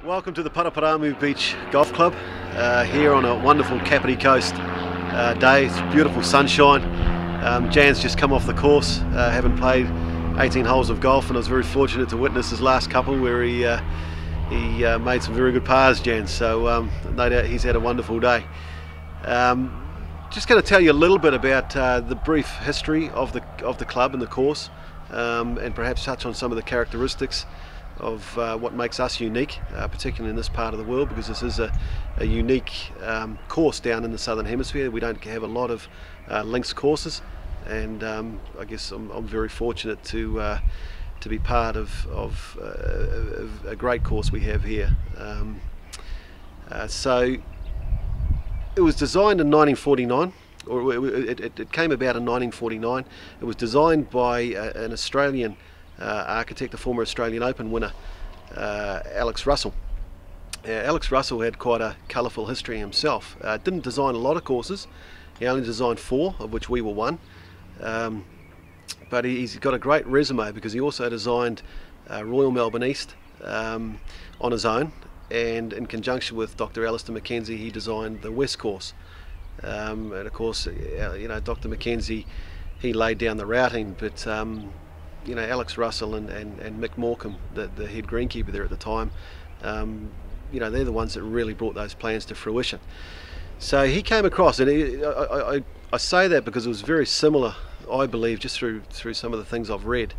Welcome to the Paraparaumu Beach Golf Club here on a wonderful Kapiti Coast day. It's beautiful sunshine. Jan's just come off the course, having played 18 holes of golf, and I was very fortunate to witness his last couple where he made some very good pars, Jan, so no doubt he's had a wonderful day. Just going to tell you a little bit about the brief history of the club and the course, and perhaps touch on some of the characteristics of what makes us unique, particularly in this part of the world, because this is a unique course down in the southern hemisphere. We don't have a lot of links courses, and I guess I'm very fortunate to be part of a great course we have here. So it was designed in 1949, or it came about in 1949. It was designed by an Australian architect, a former Australian Open winner, Alex Russell. Alex Russell had quite a colourful history himself. Didn't design a lot of courses. He only designed 4, of which we were one. But he's got a great resume because he also designed Royal Melbourne East on his own, and in conjunction with Dr. Alistair Mackenzie he designed the West course. And of course, you know, Dr. Mackenzie, he laid down the routing, but you know, Alex Russell and Mick Morecambe, the head greenkeeper there at the time, you know, they're the ones that really brought those plans to fruition. So he came across, and I say that because it was very similar, I believe, just through some of the things I've read,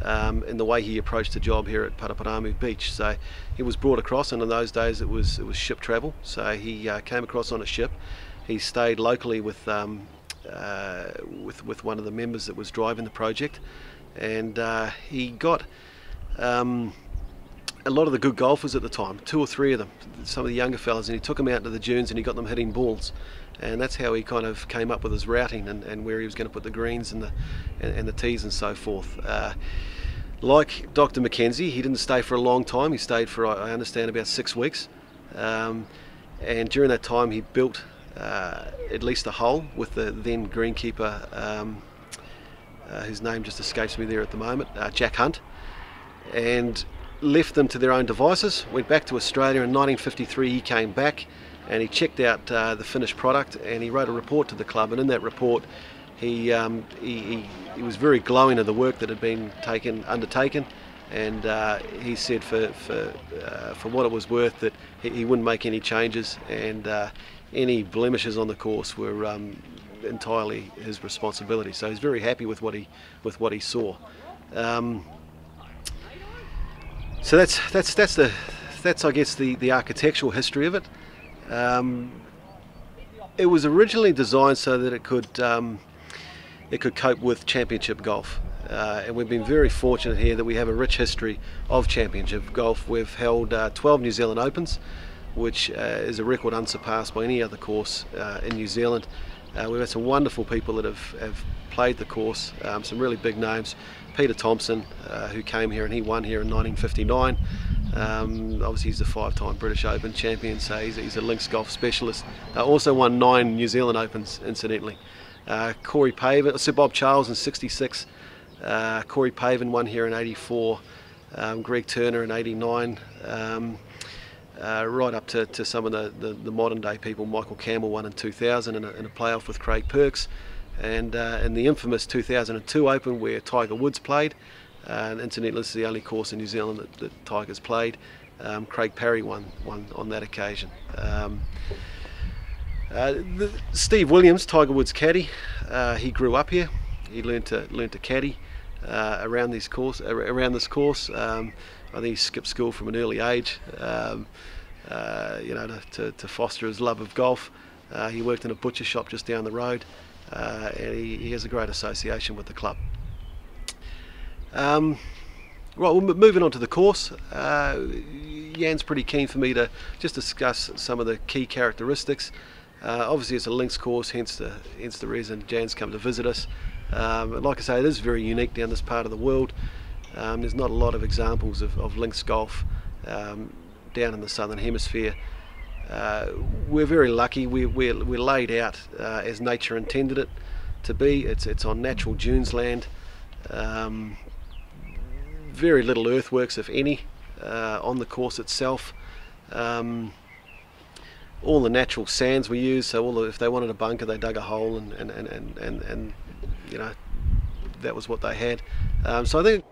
in the way he approached the job here at Paraparaumu Beach. So he was brought across, and in those days it was ship travel. So he came across on a ship. He stayed locally with one of the members that was driving the project, and he got a lot of the good golfers at the time, 2 or 3 of them, some of the younger fellas, and he took them out to the dunes and he got them hitting balls, and that's how he kind of came up with his routing and where he was going to put the greens and the tees and so forth. Like Dr. Mackenzie, he didn't stay for a long time. He stayed for, I understand, about 6 weeks, and during that time he built at least a hole with the then greenkeeper, whose name just escapes me there at the moment, Jack Hunt, and left them to their own devices. Went back to Australia in 1953. He came back and he checked out the finished product, and he wrote a report to the club, and in that report he was very glowing of the work that had been undertaken, and he said for what it was worth that he wouldn't make any changes, and any blemishes on the course were entirely his responsibility. So he's very happy with what he saw. So that's I guess the architectural history of it. It was originally designed so that it could cope with championship golf, and we've been very fortunate here that we have a rich history of championship golf. We've held 12 New Zealand Opens, which is a record unsurpassed by any other course in New Zealand. We've had some wonderful people that have played the course, some really big names. Peter Thompson, who came here and he won here in 1959. Obviously he's a 5-time British Open champion, so he's a links golf specialist. Also won 9 New Zealand Opens, incidentally. Corey Pavin, Sir Bob Charles in '66. Corey Pavin won here in '84. Greg Turner in '89. Right up to some of the modern day people. Michael Campbell won in 2000 in a playoff with Craig Perks, and in the infamous 2002 Open where Tiger Woods played, and incidentally this is the only course in New Zealand that Tiger's played, Craig Parry won on that occasion. Steve Williams, Tiger Woods' caddy, he grew up here. He learned to caddy around this course. I think he skipped school from an early age, you know, to foster his love of golf. He worked in a butcher shop just down the road, and he has a great association with the club. Right, well, moving on to the course, Jan's pretty keen for me to just discuss some of the key characteristics. Obviously it's a links course, hence the reason Jan's come to visit us. Like I say, it is very unique down this part of the world. There's not a lot of examples of links golf down in the southern hemisphere. We're very lucky. We're laid out as nature intended it to be. It's on natural dunes land. Very little earthworks, if any, on the course itself. All the natural sands we used, so if they wanted a bunker, they dug a hole, and you know, that was what they had. So I think.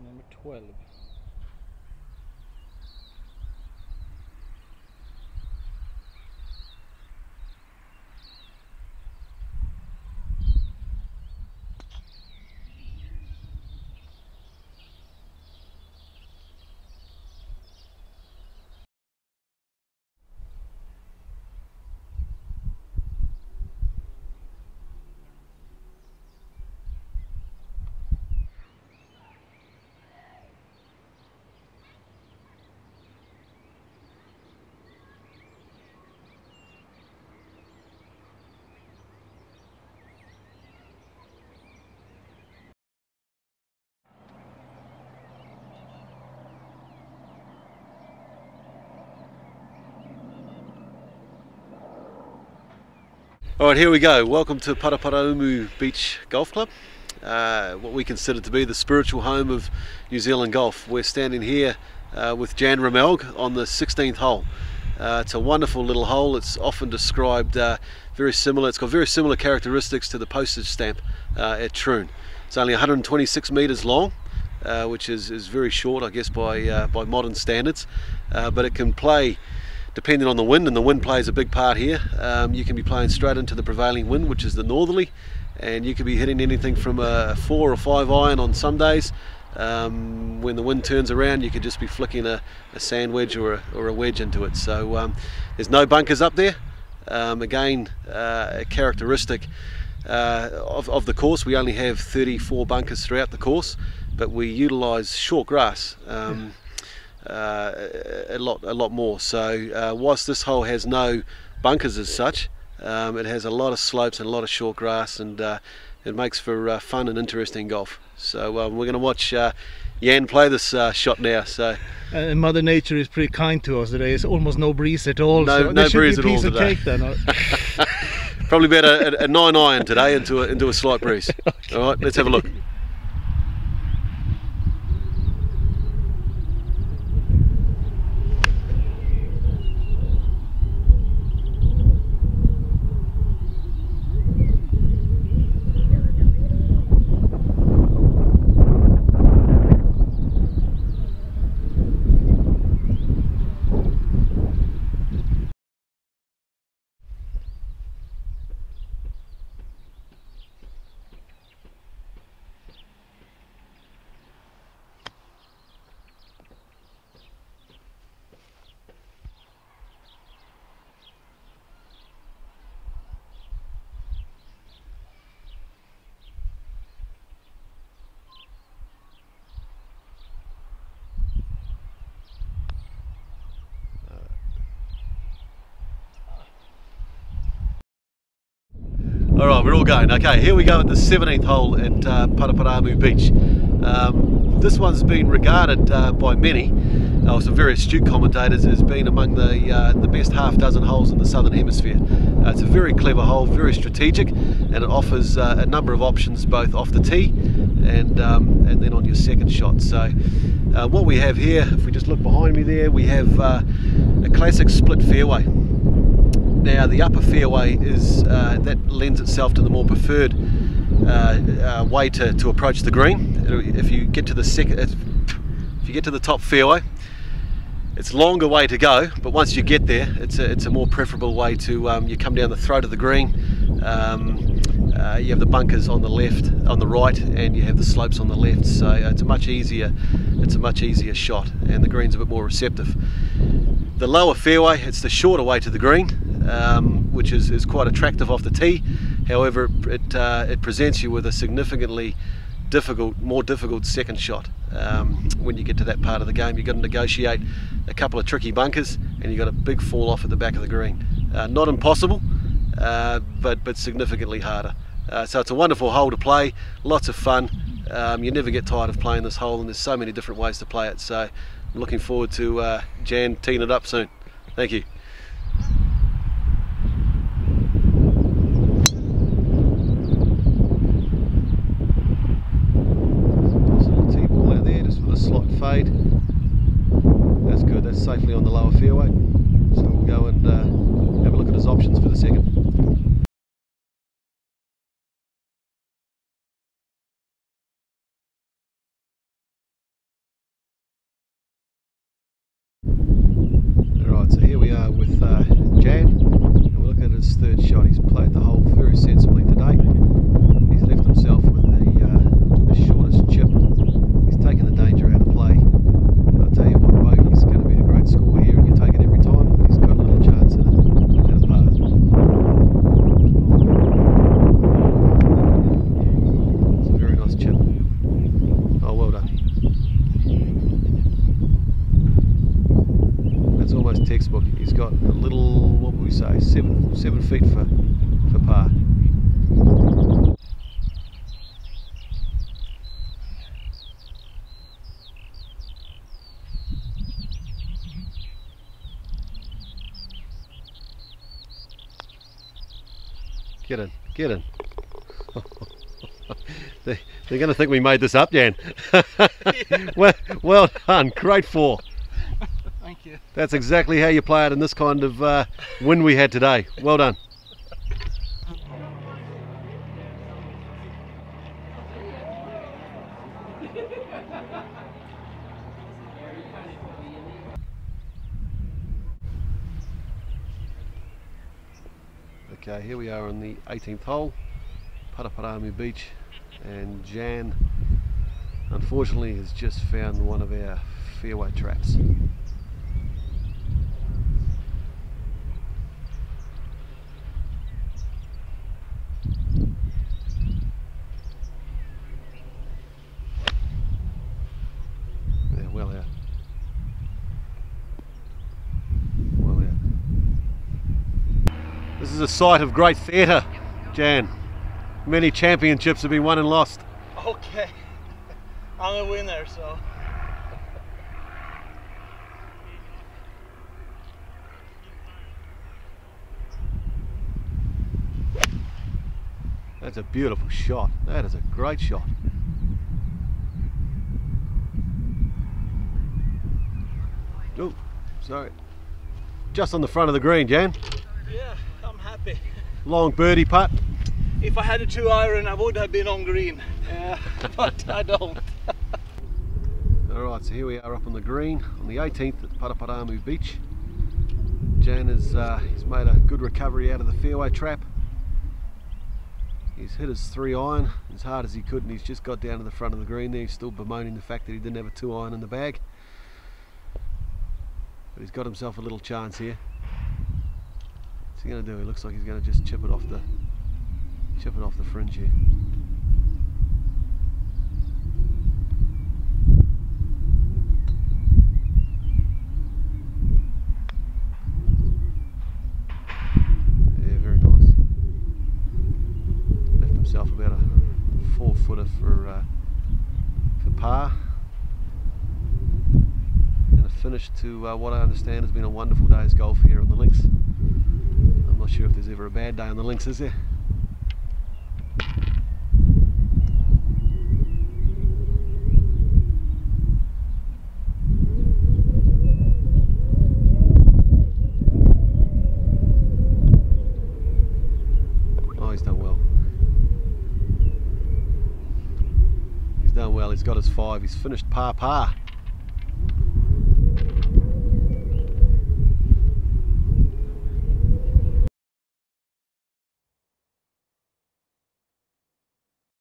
Number 12. Alright, here we go. Welcome to Paraparaumu Beach Golf Club, what we consider to be the spiritual home of New Zealand golf. We're standing here with Jan Ramelg on the 16th hole. It's a wonderful little hole. It's often described very similar. It's got very similar characteristics to the postage stamp at Troon. It's only 126 metres long, which is very short, I guess, by modern standards, but it can play depending on the wind, and the wind plays a big part here. You can be playing straight into the prevailing wind, which is the northerly, and you could be hitting anything from a 4 or 5 iron on some days. When the wind turns around, you could just be flicking a sand wedge or a wedge into it. So there's no bunkers up there. Again, a characteristic of the course. We only have 34 bunkers throughout the course, but we utilise short grass a lot more. So whilst this hole has no bunkers as such, it has a lot of slopes and a lot of short grass, and it makes for fun and interesting golf. So we're going to watch Jan play this shot now. So Mother Nature is pretty kind to us today. It's almost no breeze at all. No breeze at all today. Probably about a 9 iron today into a slight breeze. Okay. All right, let's have a look. Alright, we're all going. Okay, here we go at the 17th hole at Paraparaumu Beach. This one's been regarded by many, some very astute commentators, as being among the best half dozen holes in the Southern Hemisphere. It's a very clever hole, very strategic, and it offers a number of options both off the tee and then on your second shot. So what we have here, if we just look behind me there, we have a classic split fairway. Now the upper fairway is that lends itself to the more preferred way to approach the green. If you get to the top fairway, it's a longer way to go, but once you get there, it's a more preferable way to you come down the throat of the green. You have the bunkers on the left, on the right, and you have the slopes on the left. So it's a much easier shot, and the green's a bit more receptive. The lower fairway, it's the shorter way to the green, which is quite attractive off the tee. However, it presents you with a significantly more difficult second shot. When you get to that part of the game, you've got to negotiate a couple of tricky bunkers, and you've got a big fall off at the back of the green. Not impossible, but significantly harder. So it's a wonderful hole to play, lots of fun. You never get tired of playing this hole, and there's so many different ways to play it. So I'm looking forward to Jan teeing it up soon. Thank you. Slight fade. That's good, that's safely on the lower fairway. So we'll go and have a look at his options for the second. Alright, so here we are with Jan, and we're looking at his third shot. He's played the hole very sensibly today. He's left himself with the shortest chip. He's taken the danger out of play. And I'll tell you what, bogey's going to be a great score here, and you take it every time, but he's got a little chance at a par. It's a very nice chip. Oh, well done. That's almost textbook. He's got a little, what would we say, 7 feet for par. Get in. They're going to think we made this up, Jan. Well done, great fall. Thank you. That's exactly how you play it in this kind of wind we had today. Well done. Okay, here we are on the 18th hole, Paraparaumu Beach, and Jan unfortunately has just found one of our fairway traps. Yeah, well out. This is a site of great theatre, Jan. Many championships have been won and lost. Okay, I'm a winner, so. That's a beautiful shot. That is a great shot. Oh, sorry. Just on the front of the green, Jan. Yeah, I'm happy. Long birdie putt. If I had a 2-iron, I would have been on green. Yeah, but I don't. Alright, so here we are up on the green on the 18th at Paraparaumu Beach. Jan has he's made a good recovery out of the fairway trap. He's hit his 3-iron as hard as he could, and he's just got down to the front of the green there. He's still bemoaning the fact that he didn't have a 2-iron in the bag. But he's got himself a little chance here. What's he going to do? He looks like he's going to just chip it off the fringe here. Yeah, very nice. Left himself about a 4-footer for par. And a finish to what I understand has been a wonderful day's golf here on the links. I'm not sure if there's ever a bad day on the links, is there? Oh, he's done well. He's done well. He's got his 5. He's finished par.